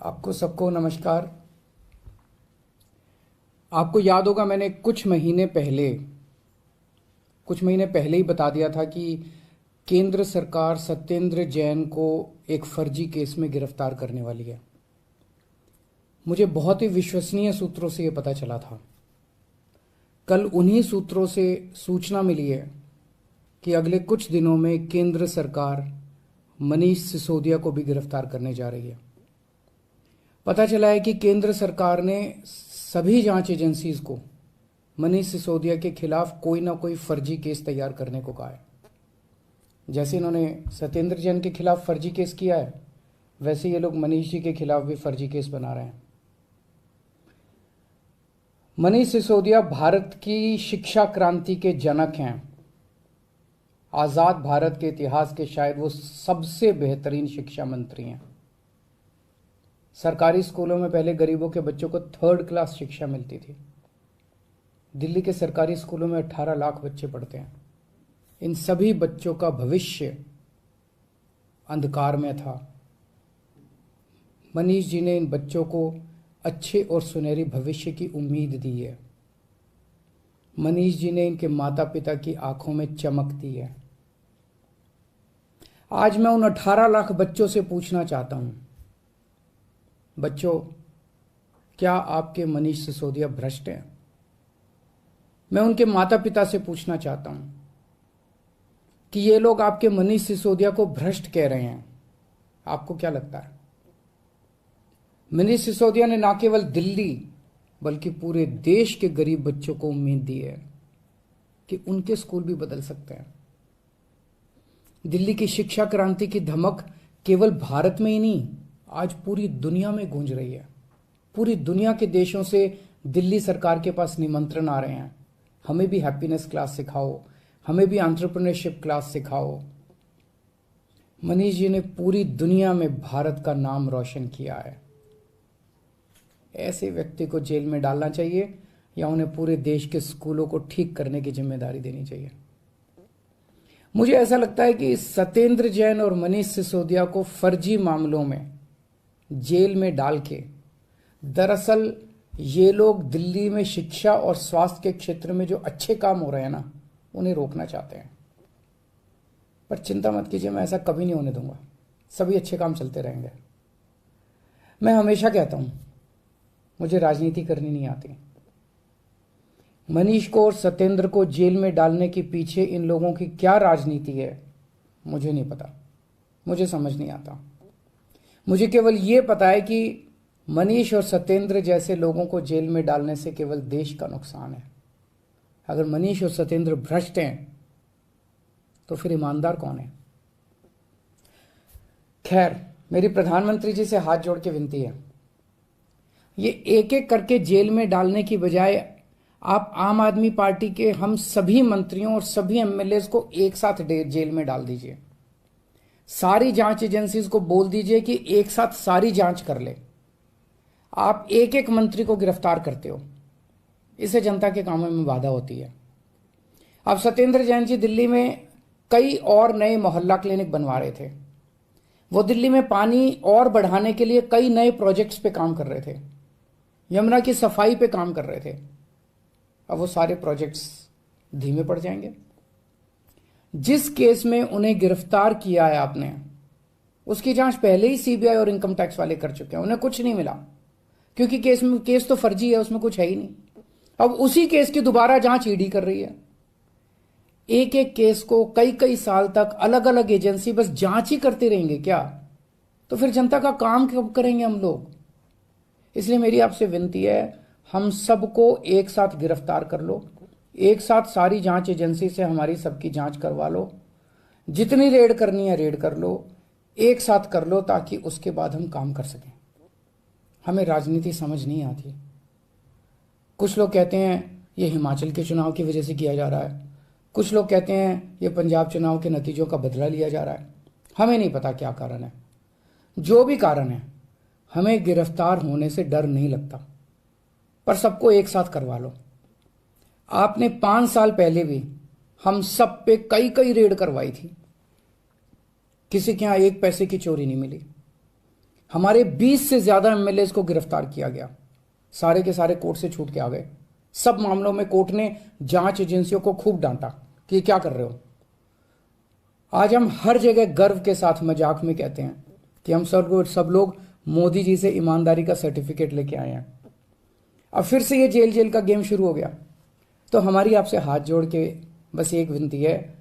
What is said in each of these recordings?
आपको सबको नमस्कार। आपको याद होगा मैंने कुछ महीने पहले ही बता दिया था कि केंद्र सरकार सत्येंद्र जैन को एक फर्जी केस में गिरफ्तार करने वाली है। मुझे बहुत ही विश्वसनीय सूत्रों से यह पता चला था। कल उन्हीं सूत्रों से सूचना मिली है कि अगले कुछ दिनों में केंद्र सरकार मनीष सिसोदिया को भी गिरफ्तार करने जा रही है। पता चला है कि केंद्र सरकार ने सभी जांच एजेंसीज को मनीष सिसोदिया के खिलाफ कोई ना कोई फर्जी केस तैयार करने को कहा है। जैसे इन्होंने सत्येंद्र जैन के खिलाफ फर्जी केस किया है, वैसे ये लोग मनीष जी के खिलाफ भी फर्जी केस बना रहे हैं। मनीष सिसोदिया भारत की शिक्षा क्रांति के जनक हैं। आजाद भारत के इतिहास के शायद वो सबसे बेहतरीन शिक्षा मंत्री हैं। सरकारी स्कूलों में पहले गरीबों के बच्चों को 3rd क्लास शिक्षा मिलती थी। दिल्ली के सरकारी स्कूलों में 18 लाख बच्चे पढ़ते हैं। इन सभी बच्चों का भविष्य अंधकार में था। मनीष जी ने इन बच्चों को अच्छे और सुनहरी भविष्य की उम्मीद दी है। मनीष जी ने इनके माता पिता की आंखों में चमक दी है। आज मैं उन 18 लाख बच्चों से पूछना चाहता हूं, बच्चों, क्या आपके मनीष सिसोदिया भ्रष्ट हैं? मैं उनके माता पिता से पूछना चाहता हूं कि ये लोग आपके मनीष सिसोदिया को भ्रष्ट कह रहे हैं, आपको क्या लगता है? मनीष सिसोदिया ने ना केवल दिल्ली बल्कि पूरे देश के गरीब बच्चों को उम्मीद दी है कि उनके स्कूल भी बदल सकते हैं। दिल्ली की शिक्षा क्रांति की धमक केवल भारत में ही नहीं, आज पूरी दुनिया में गूंज रही है। पूरी दुनिया के देशों से दिल्ली सरकार के पास निमंत्रण आ रहे हैं, हमें भी हैप्पीनेस क्लास सिखाओ, हमें भी एंटरप्रेन्योरशिप क्लास सिखाओ। मनीष जी ने पूरी दुनिया में भारत का नाम रोशन किया है। ऐसे व्यक्ति को जेल में डालना चाहिए या उन्हें पूरे देश के स्कूलों को ठीक करने की जिम्मेदारी देनी चाहिए। मुझे ऐसा लगता है कि सत्येंद्र जैन और मनीष सिसोदिया को फर्जी मामलों में जेल में डाल के दरअसल ये लोग दिल्ली में शिक्षा और स्वास्थ्य के क्षेत्र में जो अच्छे काम हो रहे हैं ना, उन्हें रोकना चाहते हैं। पर चिंता मत कीजिए, मैं ऐसा कभी नहीं होने दूंगा। सभी अच्छे काम चलते रहेंगे। मैं हमेशा कहता हूं, मुझे राजनीति करनी नहीं आती। मनीष को और सत्येंद्र को जेल में डालने के पीछे इन लोगों की क्या राजनीति है, मुझे नहीं पता, मुझे समझ नहीं आता। मुझे केवल ये पता है कि मनीष और सत्येंद्र जैसे लोगों को जेल में डालने से केवल देश का नुकसान है। अगर मनीष और सत्येंद्र भ्रष्ट हैं तो फिर ईमानदार कौन है? खैर, मेरी प्रधानमंत्री जी से हाथ जोड़ के विनती है, ये एक एक करके जेल में डालने की बजाय आप आम आदमी पार्टी के हम सभी मंत्रियों और सभी एमएलए को एक साथ जेल में डाल दीजिए। सारी जांच एजेंसीज को बोल दीजिए कि एक साथ सारी जांच कर ले। आप एक एक मंत्री को गिरफ्तार करते हो, इससे जनता के कामों में बाधा होती है। अब सत्येंद्र जैन जी दिल्ली में कई और नए मोहल्ला क्लिनिक बनवा रहे थे। वो दिल्ली में पानी और बढ़ाने के लिए कई नए प्रोजेक्ट्स पे काम कर रहे थे, यमुना की सफाई पे काम कर रहे थे। अब वो सारे प्रोजेक्ट्स धीमे पड़ जाएंगे। जिस केस में उन्हें गिरफ्तार किया है आपने, उसकी जांच पहले ही सीबीआई और इनकम टैक्स वाले कर चुके हैं। उन्हें कुछ नहीं मिला क्योंकि केस तो फर्जी है, उसमें कुछ है ही नहीं। अब उसी केस की दोबारा जांच ईडी कर रही है। एक एक केस को कई कई साल तक अलग अलग एजेंसी बस जांच ही करते रहेंगे क्या? तो फिर जनता का काम कब करेंगे हम लोग? इसलिए मेरी आपसे विनती है, हम सबको एक साथ गिरफ्तार कर लो, एक साथ सारी जांच एजेंसी से हमारी सबकी जांच करवा लो। जितनी रेड करनी है रेड कर लो, एक साथ कर लो, ताकि उसके बाद हम काम कर सकें। हमें राजनीति समझ नहीं आती। कुछ लोग कहते हैं ये हिमाचल के चुनाव की वजह से किया जा रहा है, कुछ लोग कहते हैं ये पंजाब चुनाव के नतीजों का बदला लिया जा रहा है। हमें नहीं पता क्या कारण है। जो भी कारण है, हमें गिरफ्तार होने से डर नहीं लगता, पर सबको एक साथ करवा लो। आपने 5 साल पहले भी हम सब पे कई कई रेड करवाई थी, किसी के यहां 1 पैसे की चोरी नहीं मिली। हमारे 20 से ज्यादा एमएलए को गिरफ्तार किया गया, सारे के सारे कोर्ट से छूट के आ गए। सब मामलों में कोर्ट ने जांच एजेंसियों को खूब डांटा कि ये क्या कर रहे हो। आज हम हर जगह गर्व के साथ मजाक में कहते हैं कि हम सब लोग मोदी जी से ईमानदारी का सर्टिफिकेट लेके आए हैं। अब फिर से ये जेल जेल का गेम शुरू हो गया। तो हमारी आपसे हाथ जोड़ के बस एक विनती है,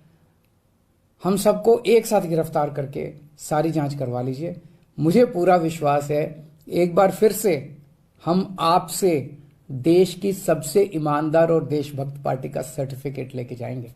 हम सबको एक साथ गिरफ्तार करके सारी जांच करवा लीजिए। मुझे पूरा विश्वास है एक बार फिर से हम आपसे देश की सबसे ईमानदार और देशभक्त पार्टी का सर्टिफिकेट लेके जाएंगे।